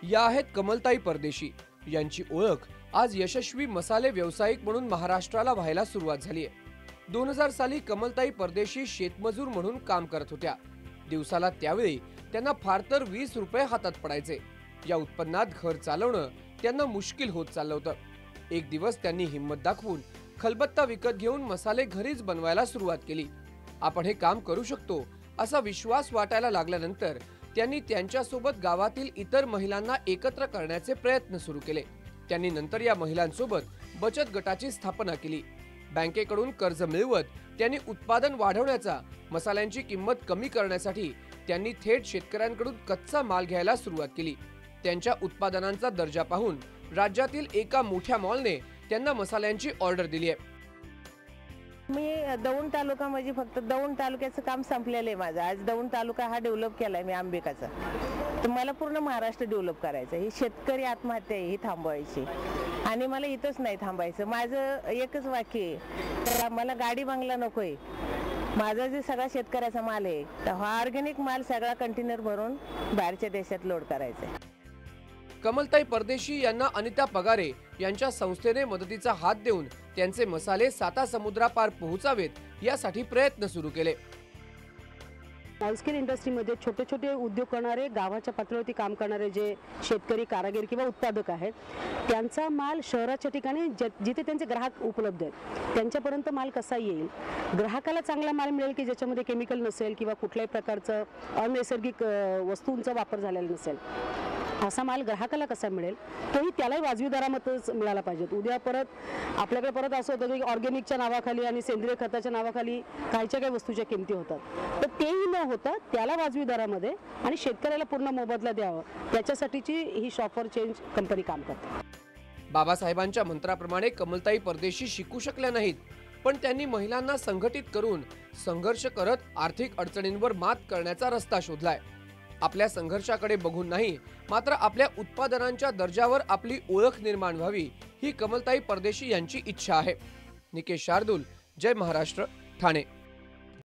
या आहेत कमलताई परदेशी। यांची ओळख आज यशस्वी मसाले व्यावसायिक म्हणून महाराष्ट्राला व्हायला सुरुवात झाली आहे। 2000 साली कमलताई परदेशी शेतमजूर म्हणून काम करत होत्या। दिवसाला त्यावेळी त्यांना फार तर 20 रुपये हातात पडायचे। या उत्पन्नात घर चालवणं त्यांना मुश्किल होत चाललं होतं। एक दिवस त्यांनी हिम्मत दाखवून खलबत्ता विकत घेऊन मसाले घरीच बनवायला सुरुवात केली। आपण हे काम करू शकतो असा विश्वास वाटायला लागल्यानंतर त्यांनी त्यांच्यासोबत गावातील इतर महिलांना एकत्र करण्याचे प्रयत्न सुरू केले। त्यांनी नंतर या महिलांसोबत बचत गटाची स्थापना केली। बँकेकडून कर्ज मिळवत त्यांनी उत्पादन वाढवण्याचा, मसाल्यांची किंमत कमी करण्यासाठी त्यांनी थेट शेतकऱ्यांकडून कच्चा माल घ्यायला सुरुवात केली। त्यांच्या उत्पादनांचा दर्जा पाहून राज्यातील एका मोठ्या मॉलने त्यांना मसाल्यांची ऑर्डर दिली आहे। मी दौंड तालुका म्हणजे फक्त दौंड तालुक्याचं काम संपलेलं आहे माझं। आज दौंड तालुका हा डेव्हलप केलाय मी आंबेकाचा। तर मला पूर्ण महाराष्ट्र डेव्हलप करायचं। ही शेतकरी आत्महत्या आहे ही थांबवायची आणि मला इथंच नाही थांबायचं। माझं एकच वाक्य आहे, मला गाडी बंगला नकोय। माझा जे सगळा शेतकऱ्याचा माल आहे तर हा ऑर्गॅनिक माल सगळा कंटेनर भरून बाहेरच्या देशात लोड करायचा आहे। कमलताई परदेशी यांना अनिता पगारे यांच्या संस्थेने मदतीचा हात देऊन त्यांचे मसाले साता समुद्रापार पोहोचावेत यासाठी प्रयत्न सुरू केले। स्मॉल स्केल इंडस्ट्रीमध्ये छोटे छोटे उद्योग करणारे, गावाच्या पातळीवरती काम करणारे जे शेतकरी, कारागीर किंवा उत्पादक आहेत, त्यांचा माल शहराच्या ठिकाणी जिथे त्यांचे ग्राहक उपलब्ध आहेत त्यांच्यापर्यंत माल कसा येईल, ग्राहकाला चांगला माल मिळेल की ज्याच्यामध्ये केमिकल नसेल किंवा कुठल्याही प्रकारचं अनैसर्गिक वस्तूंचा वापर झालेला नसेल, असा माल ग्राहकाला कसा मिळेल, तोही त्यालाही वाजवी दरामध्येच मिळाला पाहिजे। उद्या परत आपल्याकडे परत असं होतं की ऑर्गॅनिकच्या नावाखाली आणि सेंद्रिय खताच्या नावाखाली काही वस्तूच्या किमती होतात, तर तेही न होता त्याला वाजवी दरामध्ये आणि शेतकऱ्याला पूर्ण मोबदला द्यावा त्याच्यासाठीची ही शॉप फॉर चेंज कंपनी काम करते। बाबासाहेबांच्या मंत्राप्रमाणे कमलताई परदेशी शिकू शकल्या नाहीत, पण त्यांनी महिलांना संघटित करून संघर्ष करत आर्थिक अडचणींवर मात करण्याचा रस्ता शोधलाय। आपल्या संघर्षाकडे बघून नाही, मात्र आपल्या उत्पादनांच्या दर्जावर आपली ओळख निर्माण व्हावी ही कमलताई परदेशी यांची इच्छा आहे। निकेश शार्दूल, जय महाराष्ट्र, ठाणे।